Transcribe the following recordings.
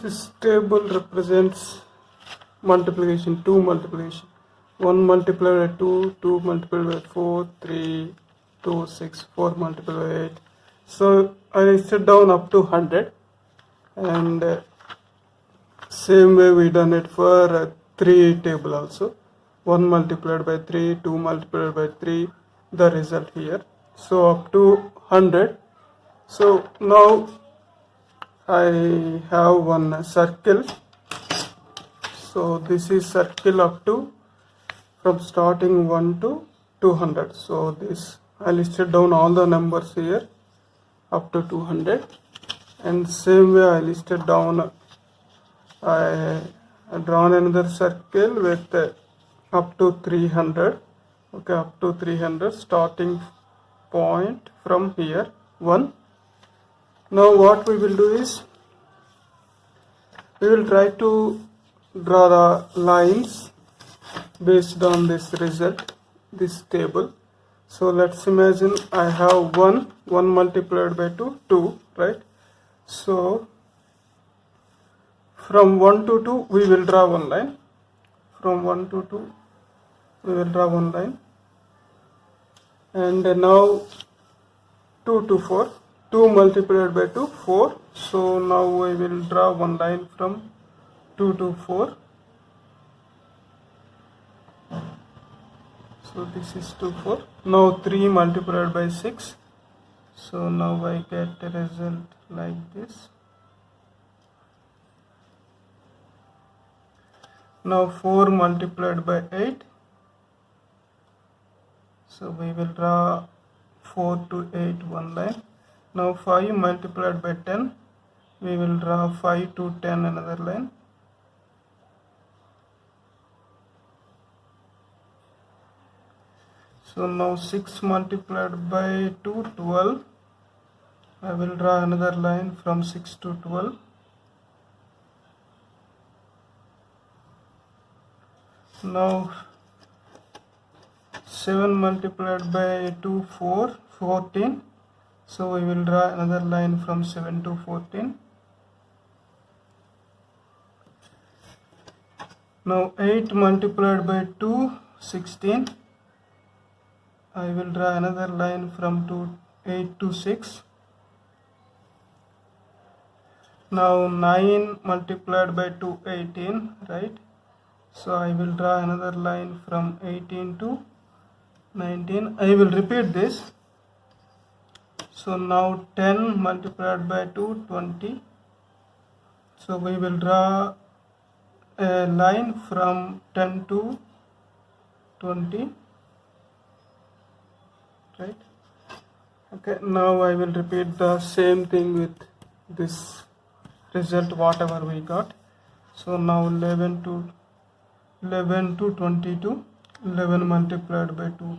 This table represents multiplication, 2 multiplication. 1 multiplied by 2, 2 multiplied by 4, 3, 2, 6, 4 multiplied by 8. So I listed down up to 100, and same way we done it for 3 table also. 1 multiplied by 3, 2 multiplied by 3, the result here. So up to 100. So now I have one circle. So this is circle up to from starting 1 to 200. So this I listed down all the numbers here up to 200, and same way I listed down, I drawn another circle with up to 300. Okay, up to 300, starting point from here 1. Now what we will do is we will try to draw the lines based on this result, this table. So let's imagine I have 1 multiplied by 2, 2, right? So from 1 to 2 we will draw one line. From 1 to 2 we will draw one line. And now 2 to 4, 2 multiplied by 2, 4. So now we will draw one line from 2 to 4. So this is 2, 4. Now 3 multiplied by 6. So now I get a result like this. Now 4 multiplied by 8. So we will draw 4 to 8 one line. Now 5 multiplied by 10. We will draw 5 to 10 another line. So now 6 multiplied by 2, 12. I will draw another line from 6 to 12. Now 7 multiplied by 2, 4, 14. So we will draw another line from 7 to 14. Now 8 multiplied by 2, 16. I will draw another line from 8 to 6. Now 9 multiplied by 2, 18, right? So I will draw another line from 18 to 19. I will repeat this. So now 10 multiplied by 2, 20. So we will draw a line from 10 to 20. Right? Okay, now I will repeat the same thing with this result, whatever we got. So now 11 to 22. 11 multiplied by 2,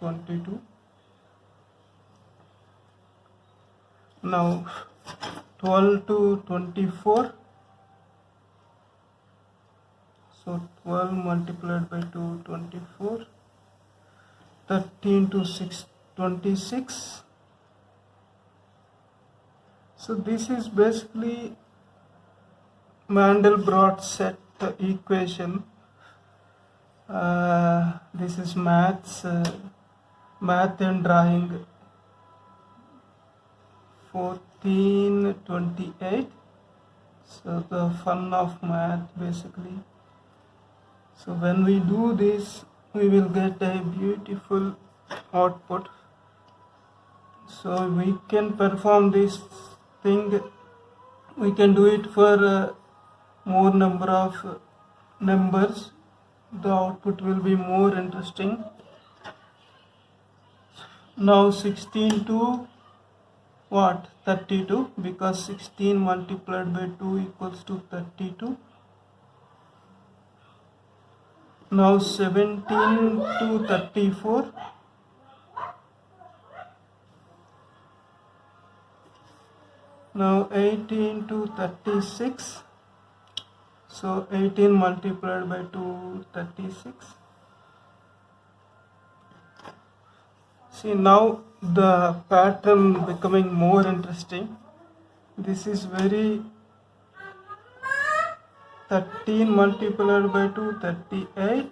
22. Now 12 to 24. So 12 multiplied by 2, 24. 13 to 6, 26. So this is basically Mandelbrot set equation. This is math and drawing 1428. So the fun of math basically. So when we do this, we will get a beautiful output. So we can perform this thing. We can do it for more number of numbers. The output will be more interesting. Now 16 to what? 32, because 16 multiplied by 2 equals to 32. Now 17 to 34. Now 18 to 36. So 18 multiplied by 2, 36. See, now the pattern becoming more interesting. This is very 13 multiplied by 2, 38.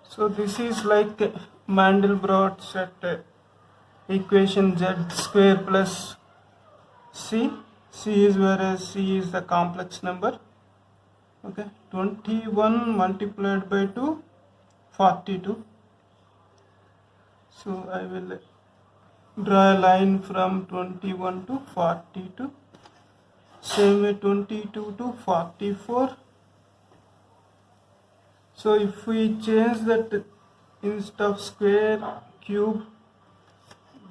So this is like Mandelbrot set equation z square plus c. C is, whereas c is the complex number. Okay, 21 multiplied by 2, 42. So I will draw a line from 21 to 42. Same way 22 to 44. So if we change that, instead of square, cube,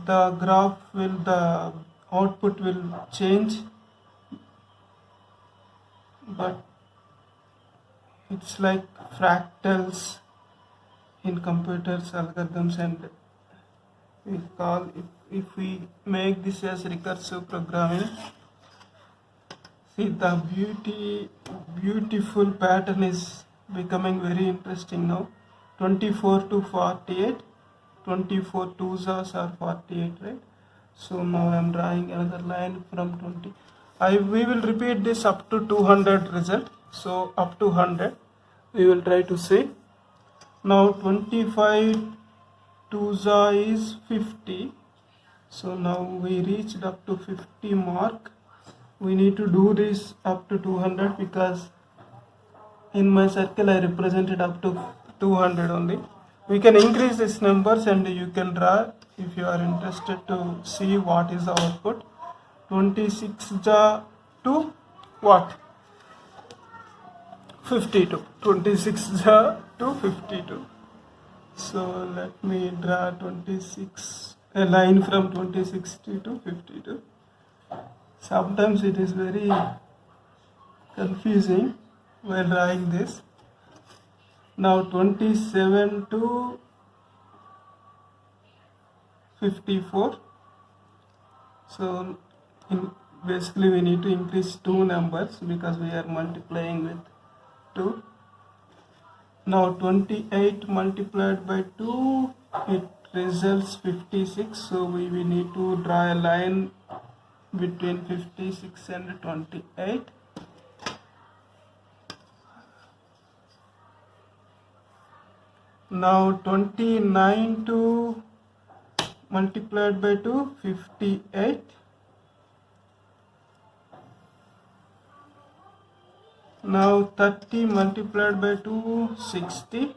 the output will change, but it's like fractals in computers algorithms, and we call if we make this as recursive programming. See, the beautiful pattern is becoming very interesting now. 24 to 48, 24 2s are 48, right? So now I am drawing another line from 20. We will repeat this up to 200 result. So up to 100 we will try to say. Now 25 2s is 50. So now we reached up to 50 mark. We need to do this up to 200 because in my circle I represented up to 200 only. We can increase these numbers and you can draw if you are interested to see what is the output. 26 to what? 52. 26 to 52. So let me draw 26, a line from 26 to 52. Sometimes it is very confusing while drawing this. Now 27 to 54. So basically we need to increase two numbers because we are multiplying with 2. Now 28 multiplied by 2, it results 56. So we need to draw a line between 56 and 28. Now 29 to multiplied by 2, 58. Now 30 multiplied by 2, 60.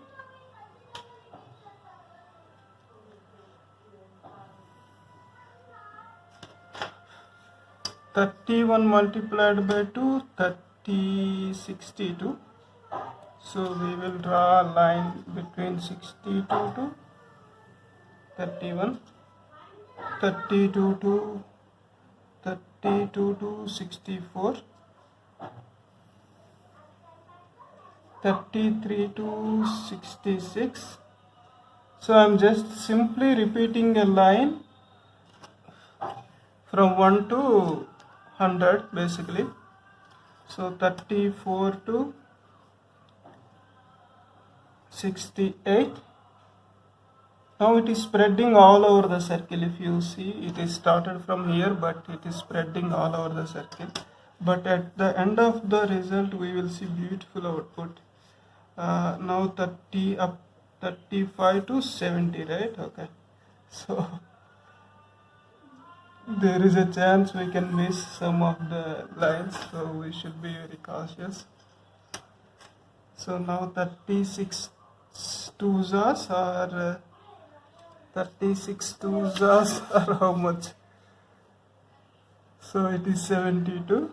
(31) multiplied by 2, 62. So we will draw a line between 62 to 31, 32 to 64, 33 to 66. So I am just simply repeating a line from 1 to 100 basically. So 34 to 68. Now it is spreading all over the circle. If you see, it is started from here, but it is spreading all over the circle. But at the end of the result, we will see beautiful output. Now 35 to 70, right? Okay. So there is a chance we can miss some of the lines, so we should be very cautious. So now 36 2s are 36 2s are how much? So it is 72.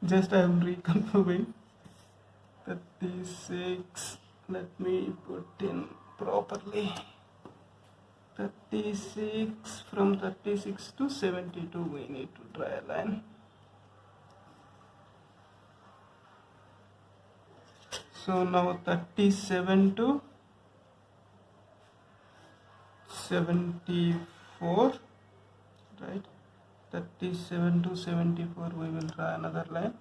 Just I am reconfirming. 36. Let me put in properly. 36, from 36 to 72 we need to draw a line. So now 37 to 74, right? 37 to 74 we will draw another line.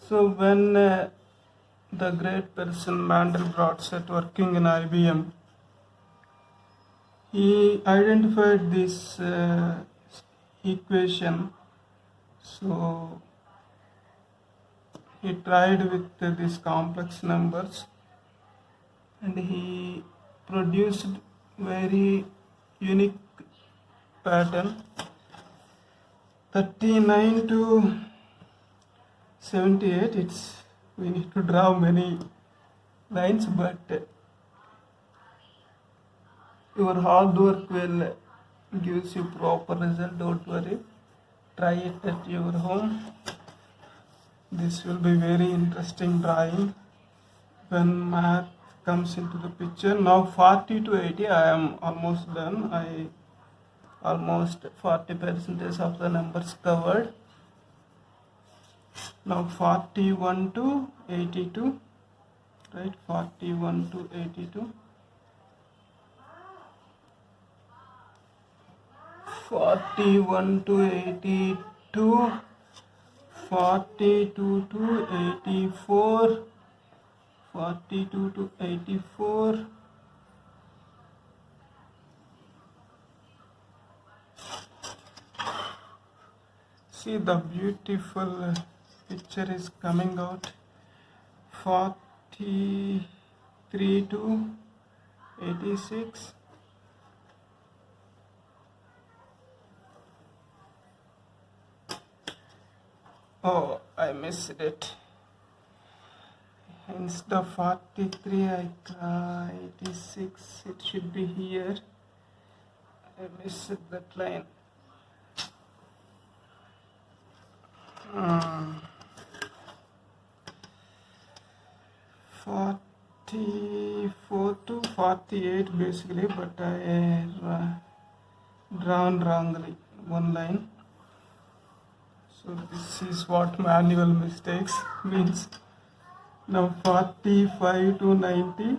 So when the great person Mandelbrot set working in IBM, he identified this equation So he tried with these complex numbers and he produced very unique pattern. 39 to 78, it's we need to draw many lines, but your hard work will gives you proper result. Don't worry, try it at your home. This will be very interesting drawing when math comes into the picture. Now 40 to 80, I am almost done. I almost 40% of the numbers covered. Now 41 to 82, right? 41 to 82. 41 to 82, 42 to 84, 42 to 84, see the beautiful picture is coming out. 43 to 86, oh, I missed it. Instead of 43, I 86, it should be here. I missed that line. 44 to 48 basically, but I drawn wrongly one line. So this is what manual mistakes means. Now 45 to 90.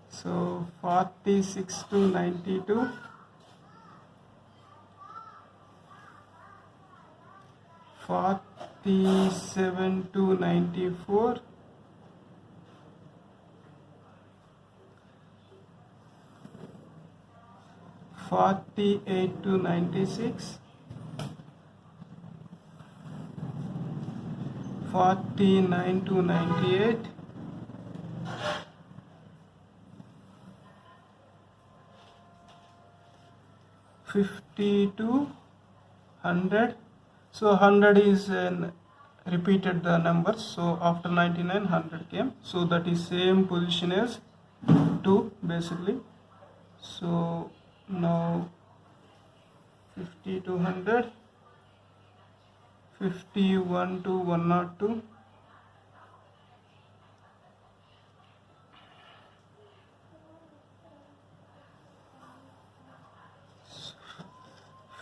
So 46 to 92. 47 to 94. 48 to 96. 49 to 98. 50 to 100. So 100 is repeated the numbers, so after 99 100 came, so that is same position as 2 basically. So now 50 to 100, 51 to 102,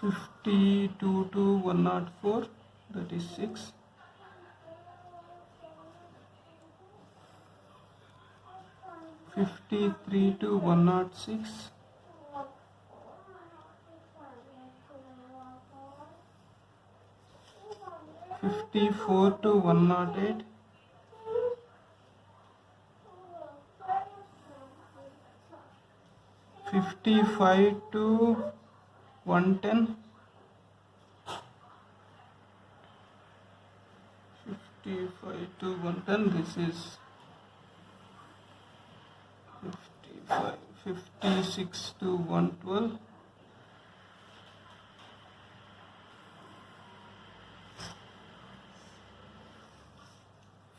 52 to 104, that is 6. 53 to 106. 54 to 108. 55 to 110. 55 to 110, this is 55. 56 to 112.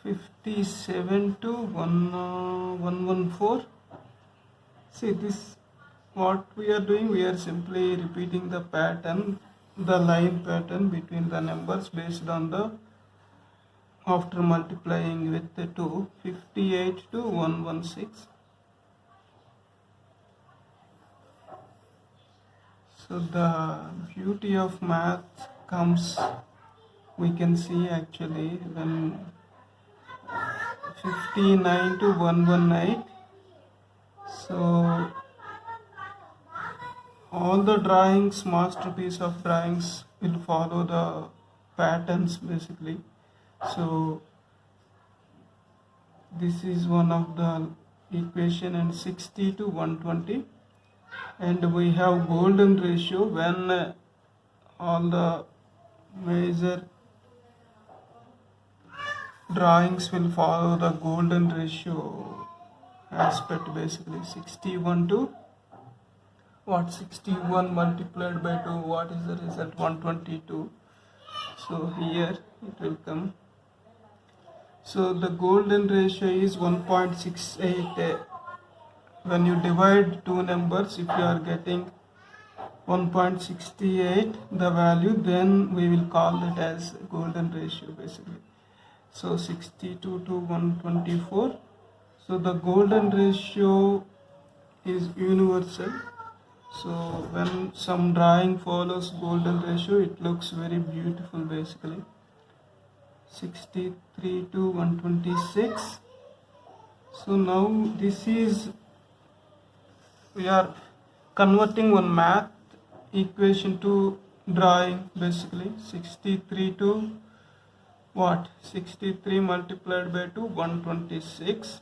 57 to 114. See, this what we are doing, we are simply repeating the pattern, the line pattern between the numbers based on the after multiplying with the 2. 58 to 116. So the beauty of math comes, we can see actually when 59 to 118. So all the drawings, masterpiece of drawings, will follow the patterns basically. So this is one of the equation. And 60 to 120. and we have golden ratio when all the major drawings will follow the golden ratio aspect. Basically 61 to what, 61 multiplied by 2, what is the result? 122. So here it will come. So the golden ratio is 1.68. When you divide two numbers, if you are getting 1.68 the value, then we will call it as golden ratio basically. So 62 to 124. So the golden ratio is universal. So when some drawing follows golden ratio, it looks very beautiful basically. 63 to 126. So now this is, we are converting one math equation to drawing basically. 63 to what, 63 multiplied by 2, 126,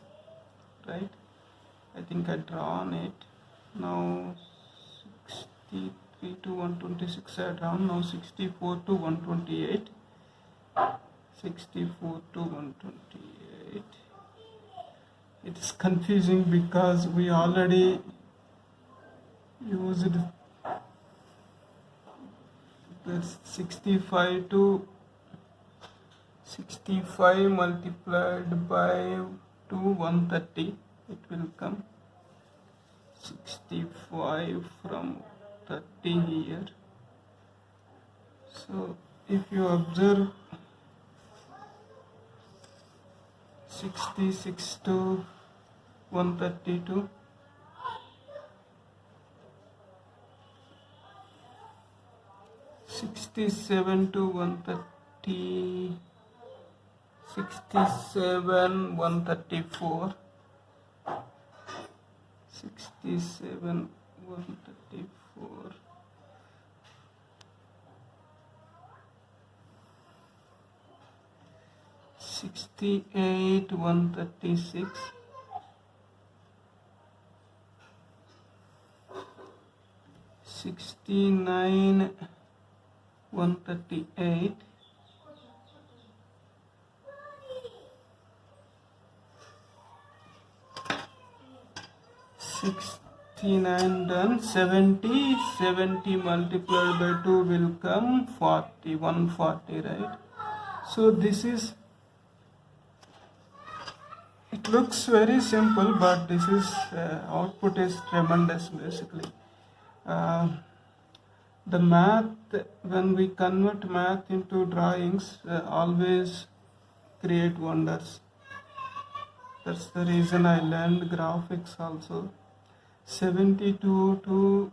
right? I think I drawn it. Now 63 to 126 I drawn. Now 64 to 128. 64 to 128. It is confusing because we already used the 65 to 65 multiplied by 2, 130. It will come 65 from 30 here. So if you observe 66 to 132, '67 to 130, 67, 134, 67, 134, 68, 136, 69, 138, 69 done. 70, 70 multiplied by 2 will come 40, 140, right? So this is, it looks very simple, but this is output is tremendous basically. The math, when we convert math into drawings, always create wonders. That's the reason I learned graphics also. 72 to,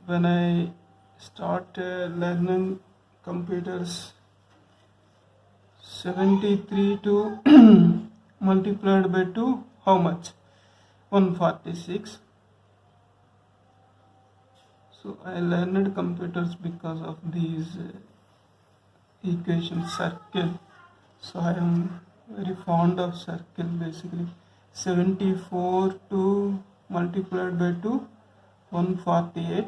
when I started learning computers, 73 to multiplied by 2, how much? 146. So I learned computers because of these equations, circle. So I am very fond of circle basically. 74 to multiplied by 2, 148.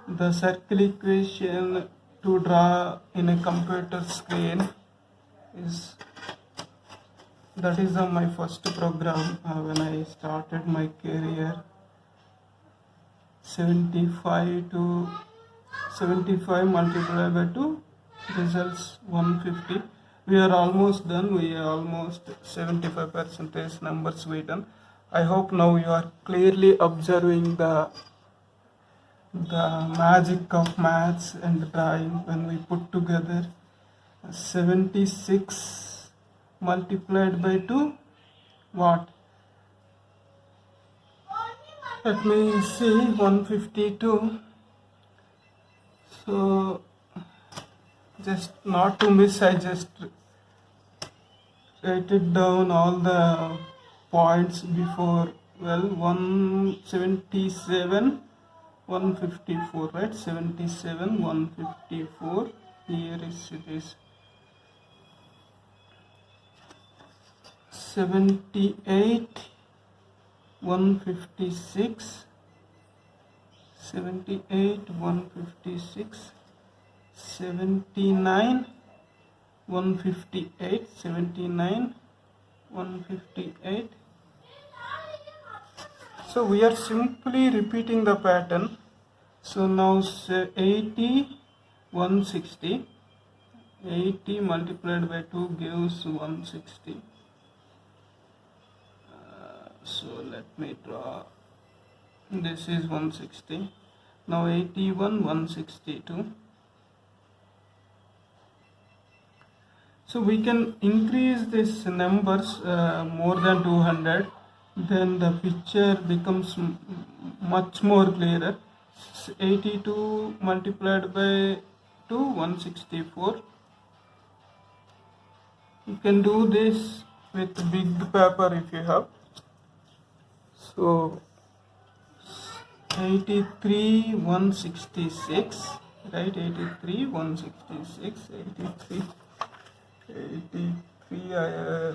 The circle equation to draw in a computer screen is, that is my first program when I started my career. 75 to 75 multiplied by 2 results 150. We are almost done. We are almost 75% numbers we done. I hope now you are clearly observing the magic of maths and drawing when we put together. 76 multiplied by 2, what? Let me see, 152. So just not to miss, I just write it down all the points before. Well, 177, 154, right? 77, 154. Here is it is 78, 156, 78, 156, 79, 158, 79, 158. So we are simply repeating the pattern. So now 80, 160. 80 multiplied by 2 gives 160. So let me draw. This is 160. Now 81, 162. So we can increase these numbers more than 200. Then the picture becomes much more clearer. 82 multiplied by 2, 164. You can do this with big paper if you have. So 83, 166, right? 83, 166,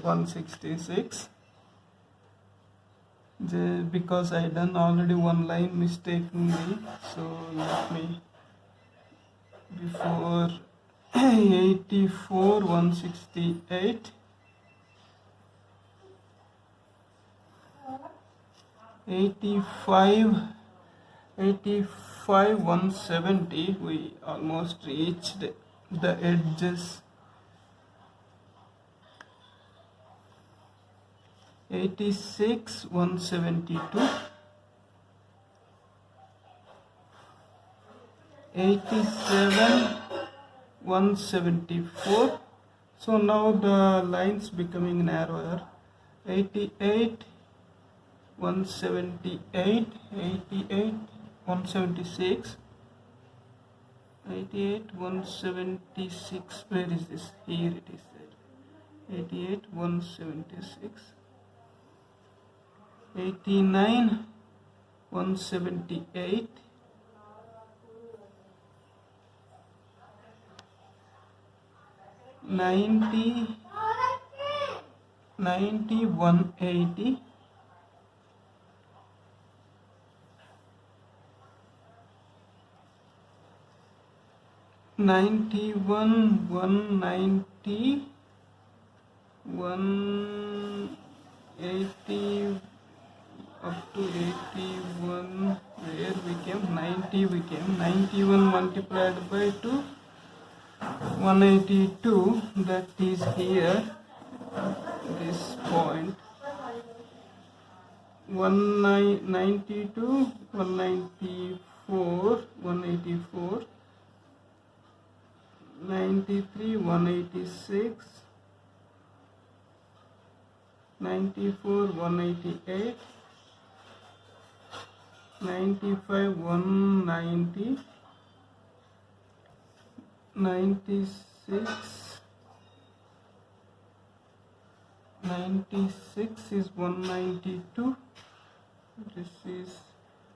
166. Because I done already one line mistakenly, so let me before 84, 168, 85, 170. We almost reached the edges. 86, 172, 87, 174. So now the lines becoming narrower. 88, 178, 88, 176, 88, 176. Where is this? Here it is. 88, 176. 89, 178, 90, 180, 91, 190, 180, up to 81. Where we came? 90 we came. 91 multiplied by 2, 182. That is here, this point. 192, 194, 184, 93, 186, 94, 188, 95, 190, 96, 96 is 192. This is,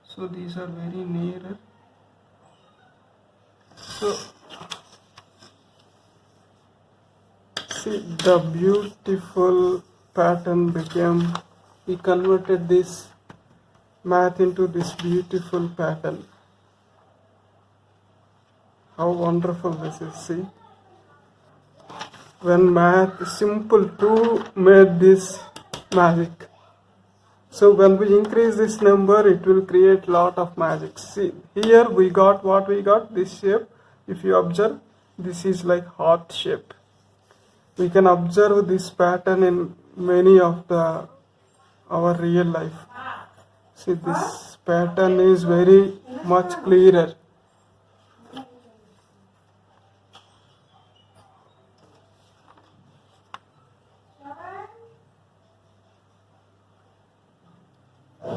so these are very nearer. So see, the beautiful pattern became, we converted this math into this beautiful pattern. How wonderful this is. See, when math simple too made this magic. So when we increase this number, it will create lot of magic. See, here we got what we got, this shape. If you observe, this is like heart shape. We can observe this pattern in many of our real life. See, this pattern is very much clearer.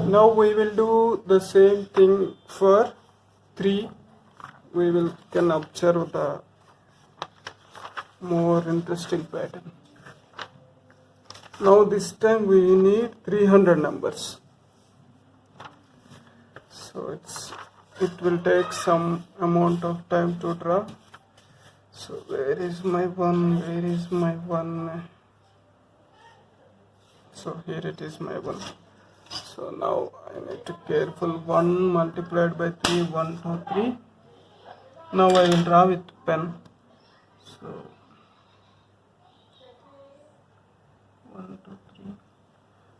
Now we will do the same thing for 3. We can observe the more interesting pattern. Now this time we need 300 numbers. So it will take some amount of time to draw. So where is my 1? Where is my 1? So here it is, my 1. So now I need to careful. 1 multiplied by 3, 1, 2, 3. Now I will draw with pen. So 1, 2, 3.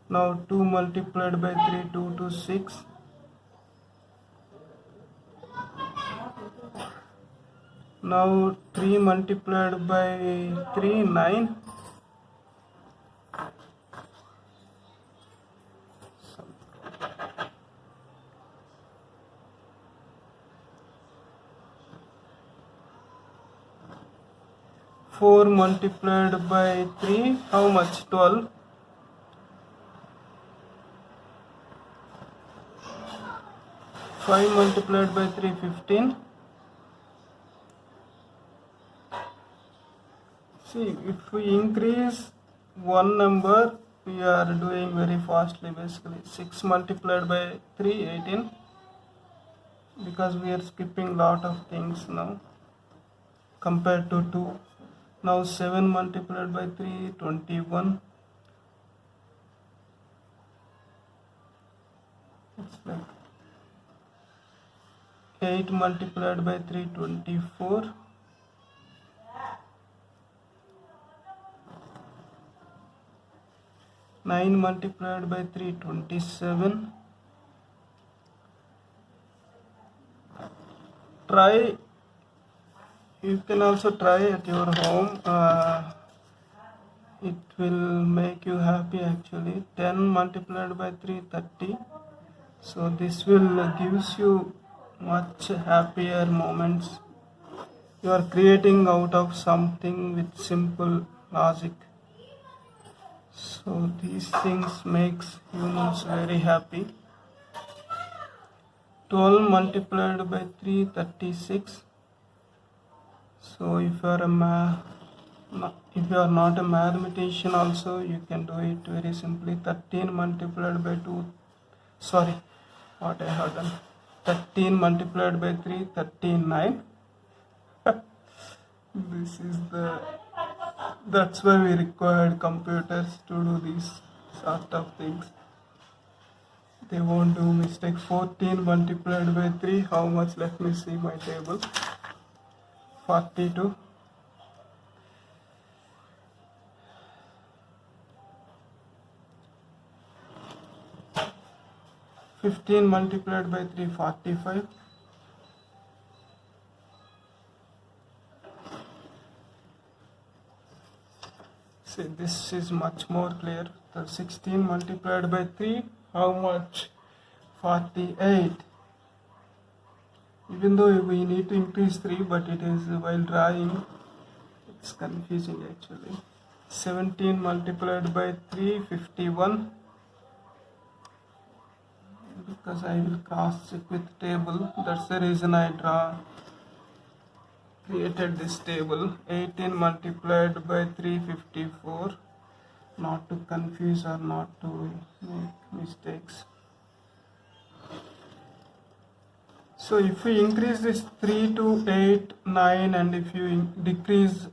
Now 2 multiplied by 3, 2 to 6. Now 3 multiplied by 3, 9. 4 multiplied by 3, how much? 12. 5 multiplied by 3, 15. See, if we increase one number, we are doing very fastly basically. 6 multiplied by 3, 18. Because we are skipping lot of things now compared to 2. Now 7 multiplied by 3, 21. It's like 8 multiplied by 3, 24. 9 multiplied by 3, 27. Try, you can also try at your home. It will make you happy actually. 10 multiplied by 3, 30. So this will gives you much happier moments. You are creating out of something with simple logic. So these things makes humans very happy. 12 multiplied by 3, 36. So if you are not a mathematician also, you can do it very simply. 13 multiplied by 2, sorry, what I have done. 13 multiplied by 3, 39. This is that's why we required computers to do these sort of things. They won't do mistake. 14 multiplied by 3, how much? Let me see my table. 42. 15 multiplied by 3, 45. See, this is much more clear. The 16 multiplied by 3, how much? 48. Even though we need to increase 3, but it is while drawing, it's confusing actually. 17 multiplied by 3, 51. Because I will cross check with table, that's the reason I created this table. 18 multiplied by 3, 54. Not to confuse or not to make mistakes. So if we increase this 3 to 8, 9, and if you decrease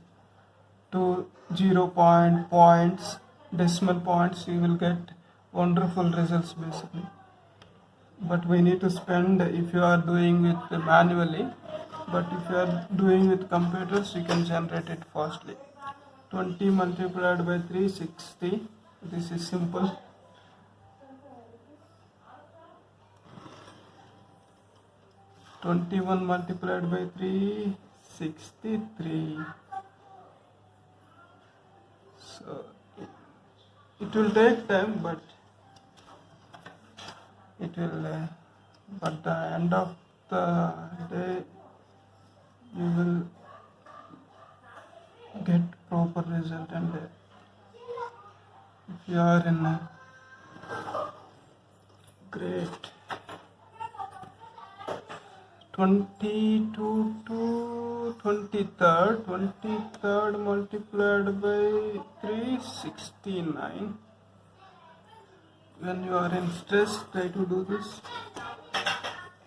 to 0 points, decimal points, you will get wonderful results basically. But we need to spend if you are doing it manually. But if you are doing with computers, you can generate it fastly. 20 multiplied by 3, 60. This is simple. 21 multiplied by 3, 63. So it will take time, but it will but the end of the day you will get proper result. And if you are in a great 22 to 23rd multiplied by 3, 69. When you are in stress, try to do this.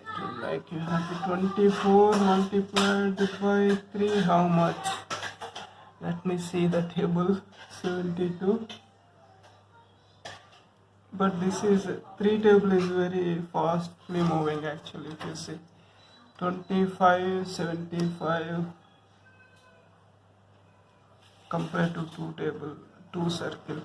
It will make you happy. 24 multiplied by 3, how much? Let me see the table. 72. but this is 3 table is very fastly moving actually. If you see 25 75 compared to 2 table 2 circle,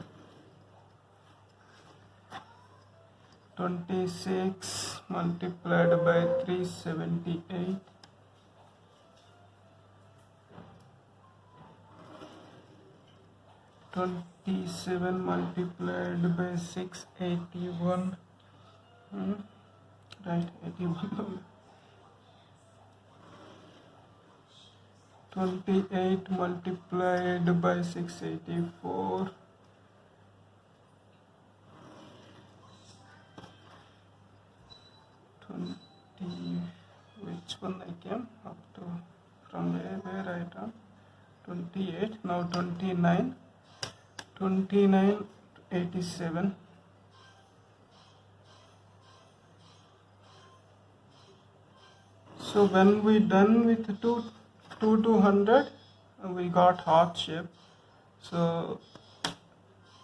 26 multiplied by 378, 27 multiplied by 681, right, 81, 28 multiplied by 684, 20, which one I came up to, from where I done, 28, now 29, 29, 87, so when we done with 200, we got heart shape. So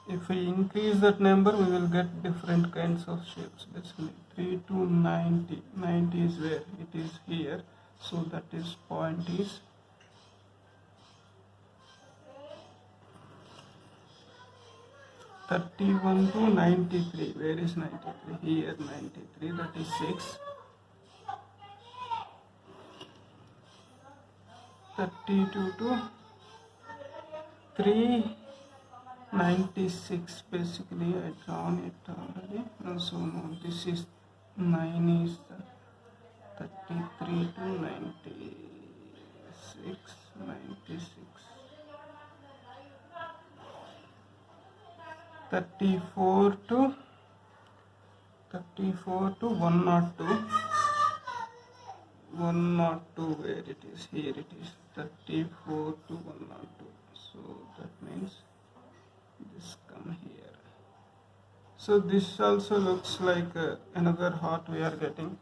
if we increase that number, we will get different kinds of shapes. Basically 3 to 90, 90 is where it is here, so that is point is 31 to 93. Where is 93? Here 93, that is 6. 32 to 396. Basically I drawn it already. No, so no, this is 9 is 33 to 96, 96. 34 to 102, 102, where it is, here it is, 34 to 102, so that means this come here. So this also looks like another heart we are getting.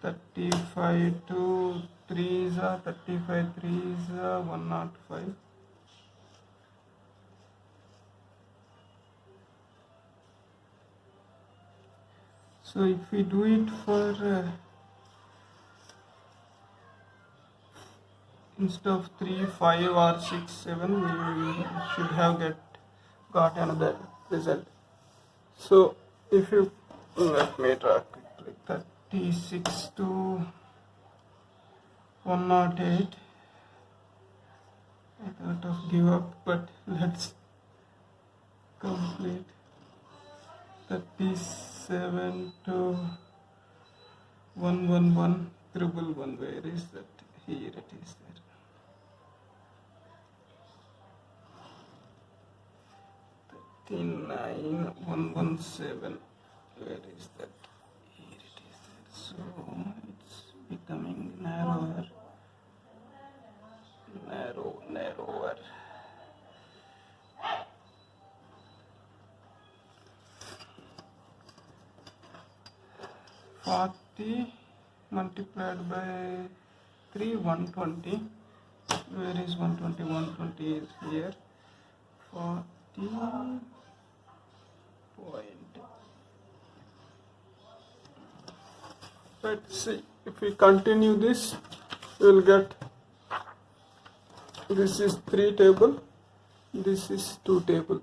35 to 3 is 35 3 is 105. So if we do it for instead of 3, 5 or 6, 7, we should have got another result. So if you let me draw quickly, 36 to 108. I thought of give up, but let's complete. 37 to 111, 111, where is that? Here it is there. 39, 117, where is that? Here it is there. So it's becoming narrower. 40 multiplied by 3, 120. Where is 120? 120 is here. 40 point. Let's see. If we continue this, we will get, this is 3 table, this is 2 table.